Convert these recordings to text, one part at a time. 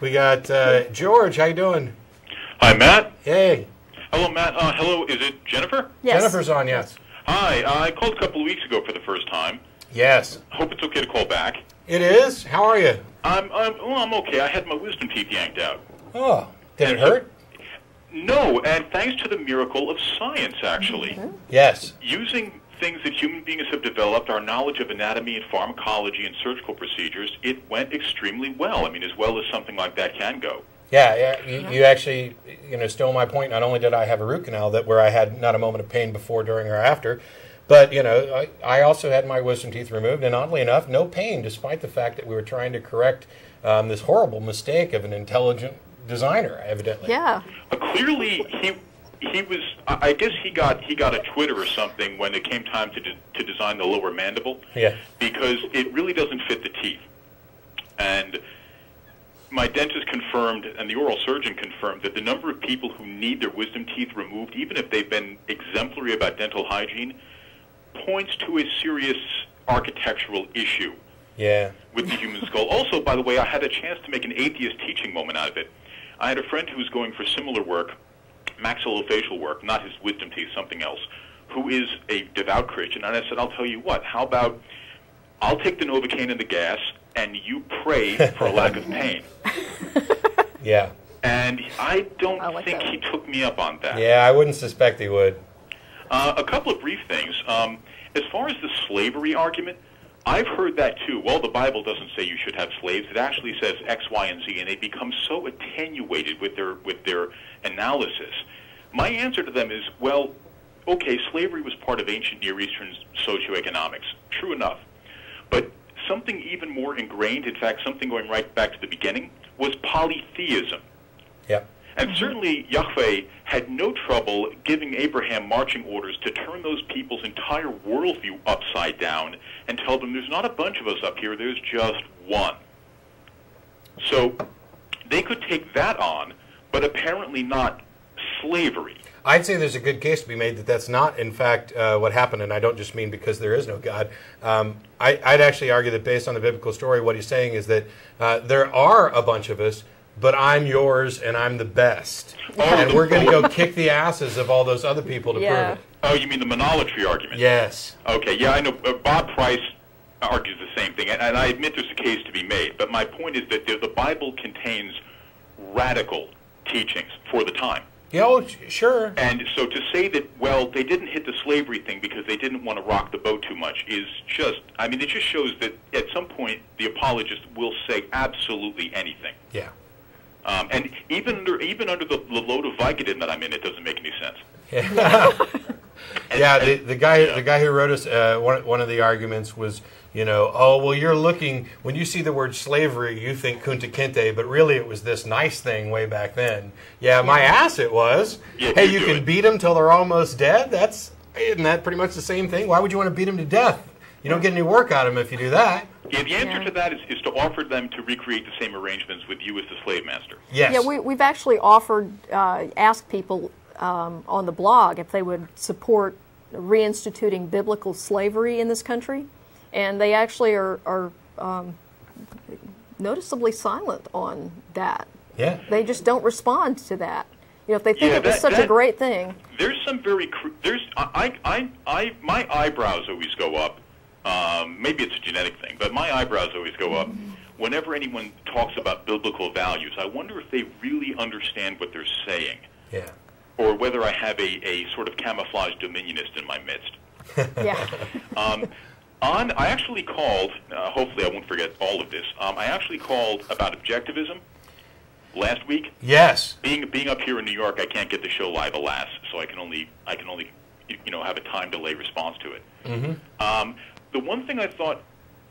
We got George. How you doing? Hi, Matt. Hey. Hello, Matt. Hello, is it Jennifer? Yes. Jennifer's on, yes. Hi, I called a couple of weeks ago for the first time. Yes. Hope it's okay to call back. It is? How are you? I'm okay. I had my wisdom teeth yanked out. Oh, did it hurt? No, and thanks to the miracle of science, actually. Mm-hmm. Yes. Using things that human beings have developed, our knowledge of anatomy and pharmacology and surgical procedures, it went extremely well. I mean, as well as something like that can go. Yeah. You actually, stole my point. Not only did I have a root canal where I had not a moment of pain before, during, or after, but, I also had my wisdom teeth removed, and oddly enough, no pain, despite the fact that we were trying to correct this horrible mistake of an intelligent designer, evidently. Yeah. Clearly, he was. I guess he got a Twitter or something when it came time to design the lower mandible. Yeah. Because it really doesn't fit the teeth, and my dentist confirmed, and the oral surgeon confirmed, that the number of people who need their wisdom teeth removed, even if they've been exemplary about dental hygiene, points to a serious architectural issue. Yeah. With the human skull. Also, by the way, I had a chance to make an atheist teaching moment out of it. I had a friend who was going for similar work, maxillofacial work, not his wisdom teeth, something else, who is a devout Christian. And I said, I'll tell you what, how about I'll take the Novocaine and the gas, and you pray for a lack of pain. Yeah. And I don't like think that. he took me up on that. Yeah, I wouldn't suspect he would. A couple of brief things. As far as the slavery argument, I've heard that too. Well, the Bible doesn't say you should have slaves. It actually says X, Y, and Z, and they become so attenuated with their analysis. My answer to them is, well, okay, slavery was part of ancient Near Eastern socioeconomics. True enough. But something even more ingrained, in fact, something going right back to the beginning, was polytheism. Yep. And certainly Yahweh had no trouble giving Abraham marching orders to turn those people's entire worldview upside down and tell them there's not a bunch of us up here, there's just one. So they could take that on, but apparently not slavery. I'd say there's a good case to be made that that's not, in fact, what happened, and I don't just mean because there is no God. I'd actually argue that based on the biblical story, what he's saying is that there are a bunch of us, but I'm yours and I'm the best. And we're going to go kick the asses of all those other people to prove it. Oh, you mean the monolatry argument? Yes. Okay, yeah, I know. Bob Price argues the same thing, and I admit there's a case to be made. But my point is that the Bible contains radical teachings for the time. Yeah, oh, sure. And so to say that, well, they didn't hit the slavery thing because they didn't want to rock the boat too much is just, I mean, it just shows that at some point the apologist will say absolutely anything. Yeah. And even under the load of Vicodin that I'm in, it doesn't make any sense. Yeah, the guy who wrote us one of the arguments was, oh, well, you're looking, when you see the word slavery, you think Kunta Kinte, but really it was this nice thing way back then. Yeah, my ass it was. Yeah, hey, you can beat them till they're almost dead? Isn't that pretty much the same thing? Why would you want to beat them to death? You don't get any work out of them if you do that. Yeah, the answer to that is to offer them to recreate the same arrangements with you as the slave master. Yes. Yeah, we've actually offered, asked people on the blog if they would support reinstituting biblical slavery in this country, and they actually are noticeably silent on that. Yeah. They just don't respond to that. If they think it was such a great thing. There's some my eyebrows always go up. Maybe it's a genetic thing, but my eyebrows always go up whenever anyone talks about biblical values. I wonder if they really understand what they're saying. Yeah. Or whether I have a sort of camouflaged dominionist in my midst. Yeah. I actually called, hopefully I won't forget all of this, I actually called about objectivism last week. Yes. Being up here in New York, I can't get the show live, alas, so I can only have a time delay response to it. Mm-hmm. The one thing I thought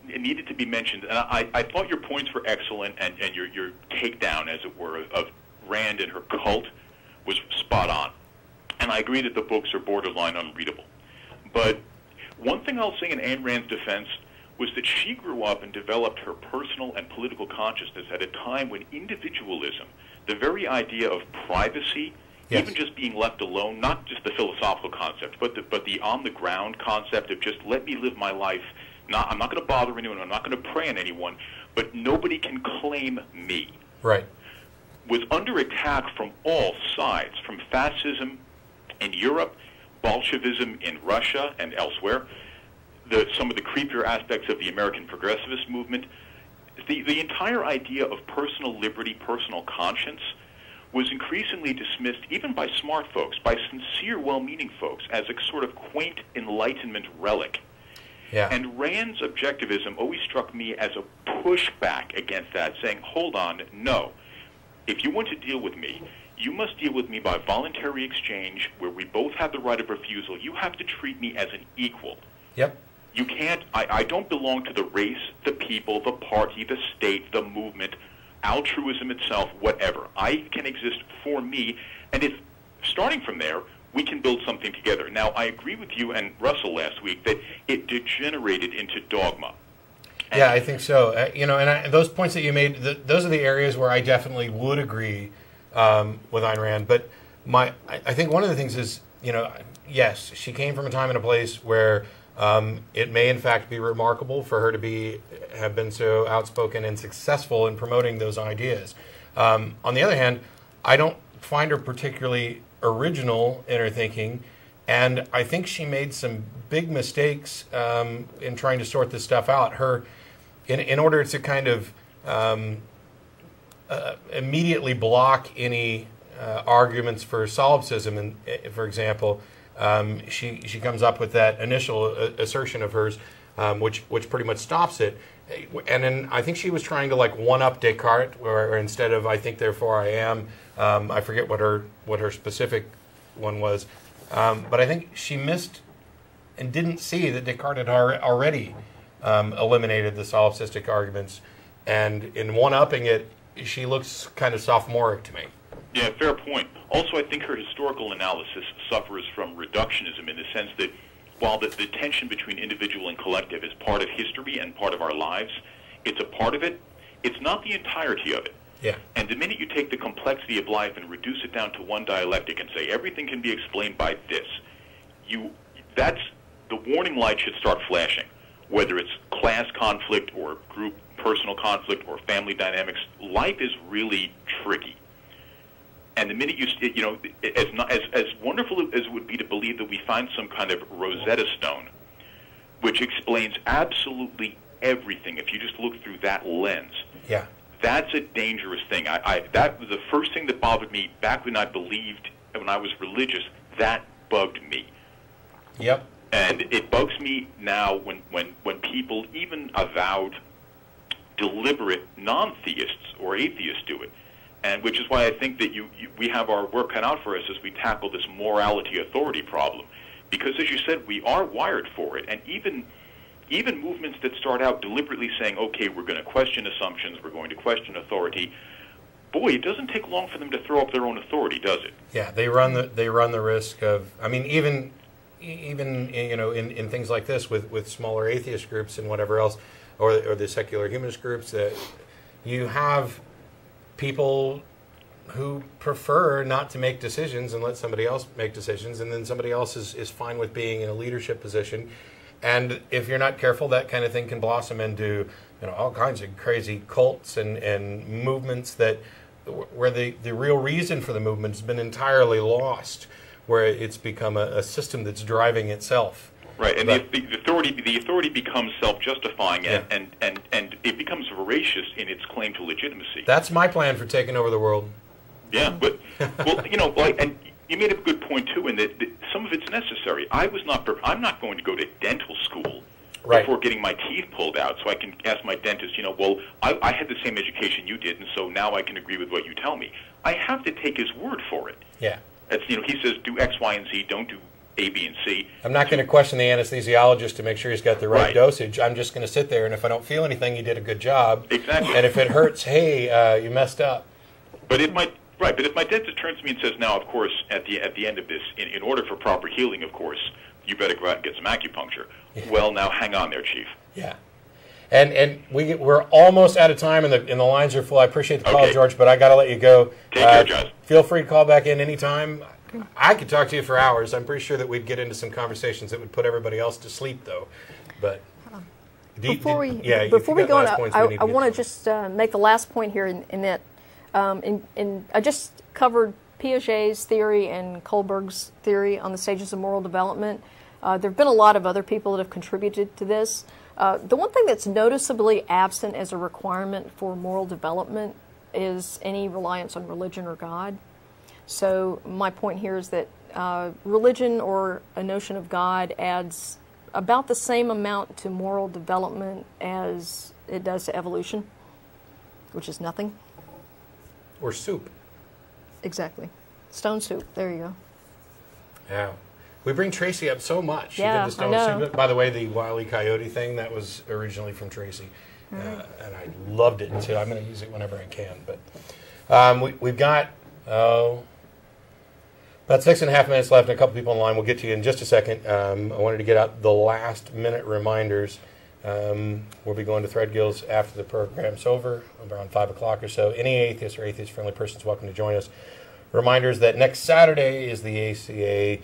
it needed to be mentioned, and I thought your points were excellent, and your takedown, as it were, of Rand and her cult was spot on. And I agree that the books are borderline unreadable. But one thing I'll say in Ayn Rand's defense was that she grew up and developed her personal and political consciousness at a time when individualism, the very idea of privacy, yes, even just being left alone, not just the philosophical concept, but the on-the-ground concept of just let me live my life. I'm not going to bother anyone. I'm not going to prey on anyone, but nobody can claim me. right, was under attack from all sides, from fascism in Europe, Bolshevism in Russia and elsewhere, some of the creepier aspects of the American progressivist movement. The entire idea of personal liberty, personal conscience, was increasingly dismissed, even by smart folks, by sincere, well-meaning folks, as a sort of quaint Enlightenment relic. yeah, And Rand's objectivism always struck me as a pushback against that, saying, hold on, no. If you want to deal with me, you must deal with me by voluntary exchange, where we both have the right of refusal. You have to treat me as an equal. yep, You can't, I don't belong to the race, the people, the party, the state, the movement, altruism itself, whatever. I can exist for me, and if, starting from there, we can build something together. Now, I agree with you and Russell last week that it degenerated into dogma. And yeah, I think so. You know, and those points that you made, those are the areas where I definitely would agree with Ayn Rand. But I think one of the things is, you know, yes, she came from a time and a place where it may in fact be remarkable for her to have been so outspoken and successful in promoting those ideas. On the other hand, I don't find her particularly original in her thinking, and I think she made some big mistakes in trying to sort this stuff out. In order to kind of immediately block any arguments for solipsism, and for example, she comes up with that initial assertion of hers, which pretty much stops it. And then I think she was trying to like one-up Descartes, or instead of "I think, therefore I am," I forget what her specific one was, but I think she missed and didn't see that Descartes had already eliminated the solipsistic arguments, and in one-upping it, she looks kind of sophomoric to me. Yeah, fair point. Also, I think her historical analysis suffers from reductionism in the sense that while the tension between individual and collective is part of history and part of our lives, it's a part of it. It's not the entirety of it. Yeah. And the minute you take the complexity of life and reduce it down to one dialectic and say everything can be explained by this, that's the warning light should start flashing. Whether it's class conflict or group personal conflict or family dynamics, life is really tricky. And the minute you know, as wonderful as it would be to believe that we find some kind of Rosetta Stone, which explains absolutely everything, if you just look through that lens, yeah, that's a dangerous thing. That was the first thing that bothered me back when I was religious. That bugged me. Yep. And it bugs me now when people, even avowed, deliberate non-theists or atheists, do it. And which is why I think that we have our work cut out for us as we tackle this morality authority problem. Because, as you said, we are wired for it. And even movements that start out deliberately saying, okay, we're going to question assumptions, we're going to question authority, boy, it doesn't take long for them to throw up their own authority, does it? Yeah, they run the risk of, I mean, even you know, in things like this with smaller atheist groups and whatever else, or the secular humanist groups, that you have people who prefer not to make decisions and let somebody else make decisions, and then somebody else is fine with being in a leadership position. And if you're not careful, that kind of thing can blossom into, you know, all kinds of crazy cults and movements where the real reason for the movement has been entirely lost, where it's become a system that's driving itself. Right, and the authority becomes self-justifying, Yeah. and it becomes voracious in its claim to legitimacy. That's my plan for taking over the world. Yeah, but well, you know, and you made a good point too, in that some of it's necessary. I'm not going to go to dental school Right. before getting my teeth pulled out, so I can ask my dentist, you know, well, I had the same education you did, and so now I can agree with what you tell me. I have to take his word for it. Yeah. That's, you know, he says do X, Y, and Z, don't do A, B, and C. I'm not going to question the anesthesiologist to make sure he's got the right Right. dosage. I'm just going to sit there, and if I don't feel anything, you did a good job. Exactly. And if it hurts, hey, you messed up. But if my dentist turns to me and says, now, of course, at the end of this, in order for proper healing, of course, you better go out and get some acupuncture. Yeah. Well, now hang on there, Chief. Yeah. And we're almost out of time, and the lines are full. I appreciate the call, Okay. George, but I got to let you go. Take care, guys. Feel free to call back in anytime. I could talk to you for hours. I'm pretty sure that we'd get into some conversations that would put everybody else to sleep, though. But Before we yeah, go on, I want to just make the last point here in that I just covered Piaget's theory and Kohlberg's theory on the stages of moral development. There have been a lot of other people that have contributed to this. The one thing that's noticeably absent as a requirement for moral development is any reliance on religion or God. So my point here is that religion or a notion of God adds about the same amount to moral development as it does to evolution, which is nothing. Or soup. Exactly. Stone soup. There you go. Yeah. We bring Tracy up so much. Yeah, she did the I know. soup. By the way, the Wile E. Coyote thing, that was originally from Tracy. And I loved it, so I'm going to use it whenever I can. But we've got about 6.5 minutes left and a couple people online. We'll get to you in just a second. I wanted to get out the last minute reminders. We'll be going to Threadgill's after the program's over, around 5 o'clock or so. Any atheist or atheist-friendly person is welcome to join us. Reminders that next Saturday is the ACA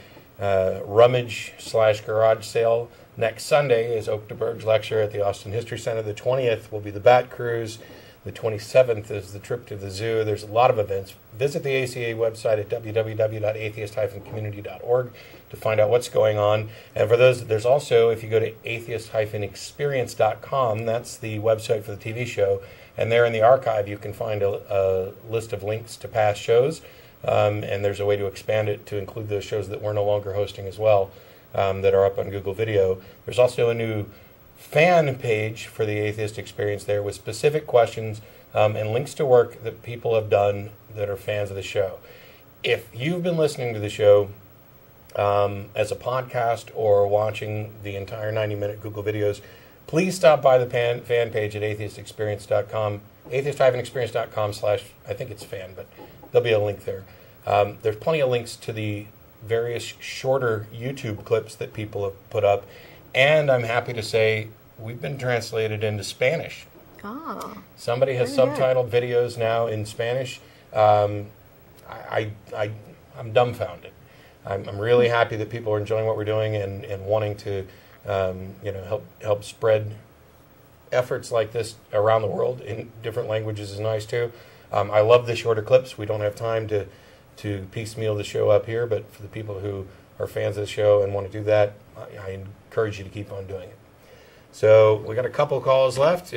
rummage/garage sale. Next Sunday is Oakdeberg's lecture at the Austin History Center. The 20th will be the Bat Cruise. The 27th is the trip to the zoo. There's a lot of events. Visit the ACA website at www.atheist-community.org to find out what's going on. And for those, there's also, if you go to atheist-experience.com, that's the website for the TV show. And there in the archive, you can find a list of links to past shows. And there's a way to expand it to include those shows that we're no longer hosting as well, that are up on Google Video. There's also a new fan page for the Atheist Experience there with specific questions and links to work that people have done that are fans of the show. If you've been listening to the show as a podcast or watching the entire 90-minute Google videos, please stop by the fan page at atheistexperience.com, atheist-experience.com / I think it's fan, but there'll be a link there. There's plenty of links to the various shorter YouTube clips that people have put up. And I'm happy to say we've been translated into Spanish. Ah. Somebody has subtitled videos now in Spanish. I'm dumbfounded. I'm really happy that people are enjoying what we're doing and wanting to help spread efforts like this around the world in different languages is nice too. I love the shorter clips. We don't have time to piecemeal the show up here, but for the people who are fans of the show and want to do that, I encourage you to keep on doing it. So we got a couple calls left.